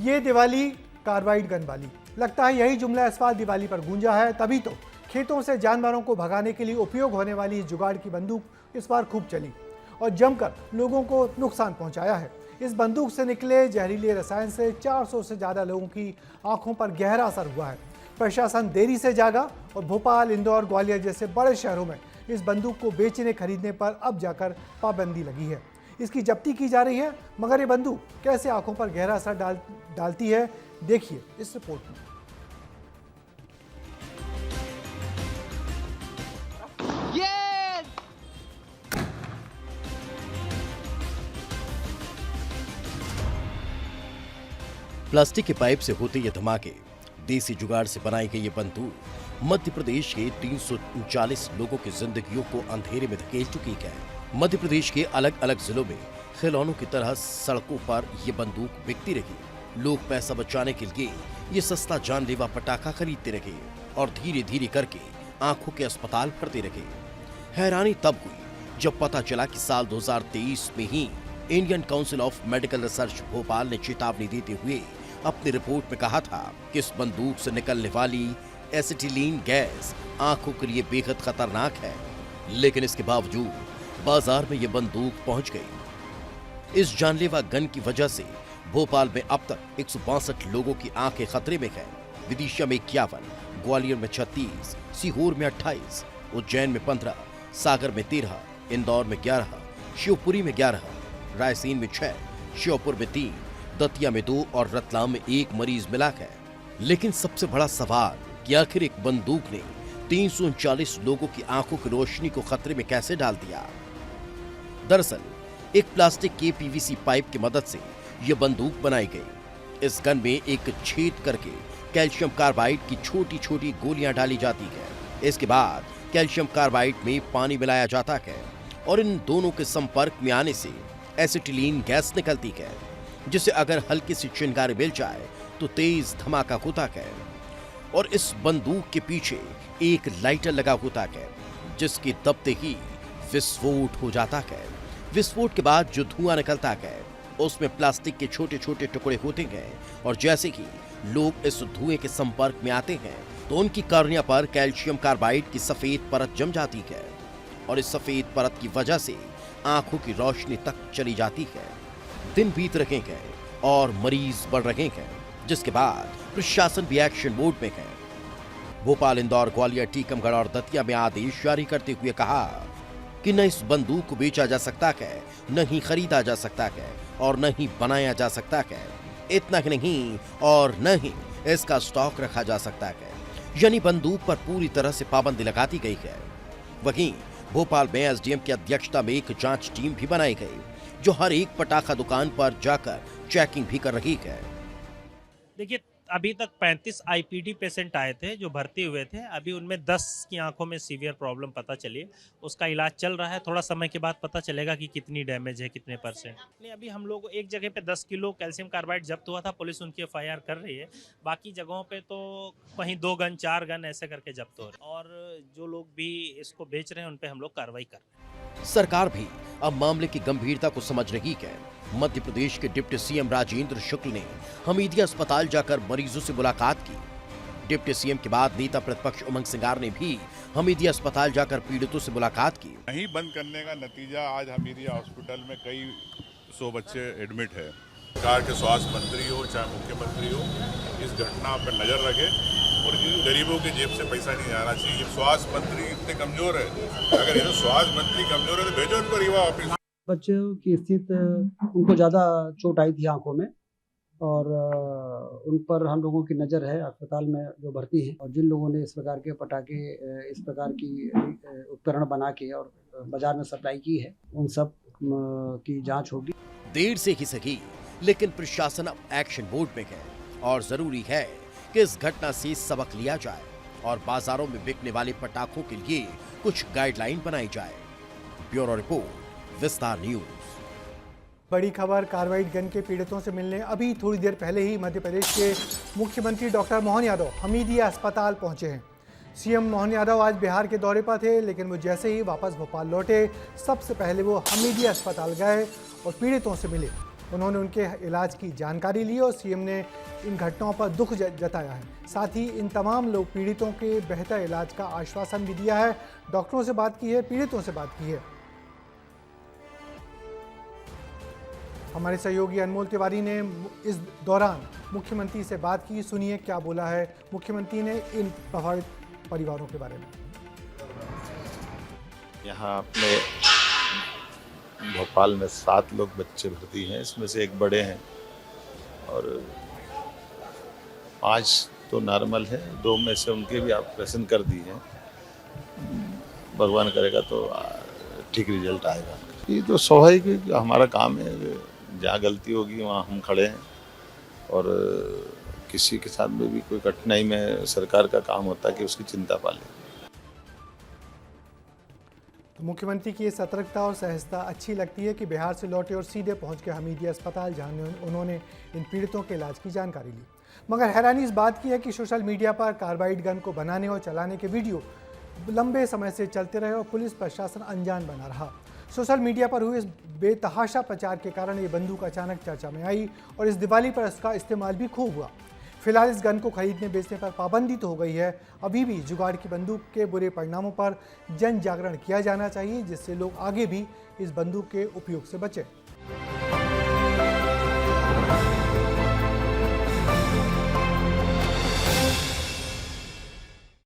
ये Diwali carbide gun वाली। लगता है यही जुमला इस बार दिवाली पर गूंजा है, तभी तो खेतों से जानवरों को भगाने के लिए उपयोग होने वाली इस जुगाड़ की बंदूक इस बार खूब चली और जमकर लोगों को नुकसान पहुंचाया है। इस बंदूक से निकले जहरीले रसायन से 400 से ज़्यादा लोगों की आंखों पर गहरा असर हुआ है। प्रशासन देरी से जागा और भोपाल, इंदौर, ग्वालियर जैसे बड़े शहरों में इस बंदूक को बेचने खरीदने पर अब जाकर पाबंदी लगी है। इसकी जब्ती की जा रही है, मगर ये बंदूक कैसे आंखों पर गहरा असर डालती है, देखिए इस रिपोर्ट में। प्लास्टिक के पाइप से होते ये धमाके, देसी जुगाड़ से बनाई गई ये बंदूक मध्य प्रदेश के 339 लोगों की जिंदगियों को अंधेरे में धकेल चुकी है। मध्य प्रदेश के अलग अलग जिलों में खिलौनों की तरह सड़कों पर ये बंदूक बिकती रही। लोग पैसा बचाने के लिए ये सस्ता जानलेवा पटाखा खरीदते रहे और धीरे धीरे करके आंखों के अस्पताल भरते रहे। हैरानी तब हुई जब पता चला कि साल 2023 में ही Indian Council of Medical Research Bhopal ने चेतावनी देते हुए अपनी रिपोर्ट में कहा था कि इस बंदूक से निकलने वाली एसिटिलीन गैस आंखों के लिए बेहद खतरनाक है। लेकिन इसके बावजूद बाजार में ये बंदूक पहुंच गई। इस जानलेवा गन की वजह से भोपाल में अब तक 162 लोगों की आंखें खतरे में है। विदिशा में 51, ग्वालियर में 36, सीहोर में 28, उज्जैन में 15, सागर में 13, इंदौर में 11, शिवपुरी में 11, रायसेन में 6, श्योपुर में 3, दतिया में 2 और रतलाम में 1 मरीज मिला है। लेकिन सबसे बड़ा सवाल कि आखिर एक बंदूक ने 339 लोगों की आंखों की रोशनी को खतरे में कैसे डाल दिया। दरअसल एक प्लास्टिक के पीवीसी पाइप की मदद से यह बंदूक बनाई गई। इस गन में एक छेद करके कैल्शियम कार्बाइड की छोटी छोटी गोलियां डाली जाती है। इसके बाद कैल्शियम कार्बाइड में पानी मिलाया जाता है और इन दोनों के संपर्क में आने से एसिटिलीन गैस निकलती है, जिसे अगर हल्की सी चिंगारी मिल जाए तो तेज धमाका होता है। और इस बंदूक के पीछे एक लाइटर लगा होता है, जिसके दबते ही विस्फोट हो जाता है। विस्फोट के बाद जो धुआं निकलता है उसमें प्लास्टिक के छोटे छोटे टुकड़े होते हैं और जैसे ही लोग इस धुएं के संपर्क में आते हैं तो उनकी कार्निया पर कैल्शियम कार्बाइड की सफेद परत जम जाती है और इस सफेद परत की वजह से आंखों की रोशनी तक चली जाती है। दिन बीत रहे हैं और मरीज बढ़ रहे हैं, जिसके बाद प्रशासन भी एक्शन मोड में है। भोपाल, इंदौर, ग्वालियर, टीकमगढ़ और दतिया में आदेश जारी करते हुए कहा कि न इस बंदूक को बेचा जा सकता है, न ही खरीदा जा सकता है और न ही बनाया जा सकता है। इतना ही नहीं और न ही इसका स्टॉक रखा जा सकता है, यानी बंदूक पर पूरी तरह से पाबंदी लगा दी गई है। वहीं भोपाल में एसडीएम की अध्यक्षता में एक जांच टीम भी बनाई गई, जो हर एक पटाखा दुकान पर जाकर चेकिंग भी कर रही है। देखिए, अभी तक 35 आईपीडी पेशेंट आए थे जो भर्ती हुए थे। अभी उनमें 10 की आंखों में सीवियर प्रॉब्लम पता चली है। उसका इलाज चल रहा है। थोड़ा समय के बाद पता चलेगा कि कितनी डैमेज है, कितने %। नहीं, अभी हम लोग एक जगह पे 10 किलो कैल्शियम कार्बाइड जब्त हुआ था। पुलिस उनकी एफआईआर कर रही है। बाकी जगहों पे तो कहीं 2 गन 4 गन ऐसे करके जब्त हो रहे हैं और जो लोग भी इसको बेच रहे हैं उन पे हम लोग कार्रवाई कर रहे हैं। सरकार भी अब मामले की गंभीरता को समझ रही है। मध्य प्रदेश के डिप्टी सीएम राजेंद्र शुक्ल ने हमीदिया अस्पताल जाकर मरीजों से मुलाकात की। डिप्टी सीएम के बाद नेता प्रतिपक्ष उमंग सिंगार ने भी हमीदिया अस्पताल जाकर पीड़ितों से मुलाकात की। नहीं बंद करने का नतीजा आज हमीदिया हॉस्पिटल में कई 100 बच्चे एडमिट है। सरकार के स्वास्थ्य मंत्री हो चाहे मुख्यमंत्री हो, इस घटना पर नजर रखे और इन गरीबों के जेब से पैसा नहीं जाना चाहिए। स्वास्थ्य मंत्री इतने कमजोर है, अगर ये स्वास्थ्य मंत्री कमजोर है तो भेजो उनको रीवा ऑफिस। बच्चों की स्थिति, उनको ज़्यादा चोट आई थी आंखों में और उन पर हम लोगों की नज़र है अस्पताल में जो भर्ती हैं। और जिन लोगों ने इस प्रकार के पटाखे, इस प्रकार की उपकरण बना के और बाजार में सप्लाई की है, उन सब की जांच होगी। देर से ही सही, लेकिन प्रशासन अब एक्शन मोड में है और जरूरी है कि इस घटना से सबक लिया जाए और बाजारों में बिकने वाले पटाखों के लिए कुछ गाइडलाइन बनाई जाए। ब्यूरो रिपोर्ट, विस्तार न्यूज। बड़ी खबर कार्बाइड गन के पीड़ितों से मिलने अभी थोड़ी देर पहले ही मध्य प्रदेश के मुख्यमंत्री डॉक्टर मोहन यादव हमीदिया अस्पताल पहुंचे हैं। सीएम मोहन यादव आज बिहार के दौरे पर थे, लेकिन वो जैसे ही वापस भोपाल लौटे सबसे पहले वो हमीदिया अस्पताल गए और पीड़ितों से मिले। उन्होंने उनके इलाज की जानकारी ली और सीएम ने इन घटनाओं पर दुख जताया है। साथ ही इन तमाम लोग पीड़ितों के बेहतर इलाज का आश्वासन भी दिया है। डॉक्टरों से बात की है, पीड़ितों से बात की है। हमारे सहयोगी अनमोल तिवारी ने इस दौरान मुख्यमंत्री से बात की। सुनिए क्या बोला है मुख्यमंत्री ने इन प्रभावित परिवारों के बारे में। यहाँ अपने भोपाल में 7 लोग बच्चे भर्ती हैं, इसमें से एक बड़े हैं और 5 तो नॉर्मल है, 2 में से उनके भी ऑपरेशन कर दिए हैं। भगवान करेगा तो ठीक रिजल्ट आएगा। ये तो स्वाभाविक है कि हमारा काम है, जहाँ गलती होगी वहाँ हम खड़े हैं और किसी के साथ में भी कोई कठिनाई में सरकार का काम होता है कि उसकी चिंता पाले। तो मुख्यमंत्री की ये सतर्कता और सहजता अच्छी लगती है कि बिहार से लौटे और सीधे पहुंच गए हमीदिया अस्पताल, जहां उन्होंने इन पीड़ितों के इलाज की जानकारी ली। मगर हैरानी इस बात की है कि सोशल मीडिया पर कार्बाइड गन को बनाने और चलाने के वीडियो लंबे समय से चलते रहे और पुलिस प्रशासन अनजान बना रहा। सोशल मीडिया पर हुए इस बेतहाशा प्रचार के कारण ये बंदूक अचानक चर्चा में आई और इस दिवाली पर इसका इस्तेमाल भी खूब हुआ। फिलहाल इस गन को खरीदने बेचने पर पाबंदी तो हो गई है। अभी भी जुगाड़ की बंदूक के बुरे परिणामों पर जन जागरण किया जाना चाहिए, जिससे लोग आगे भी इस बंदूक के उपयोग से बचें।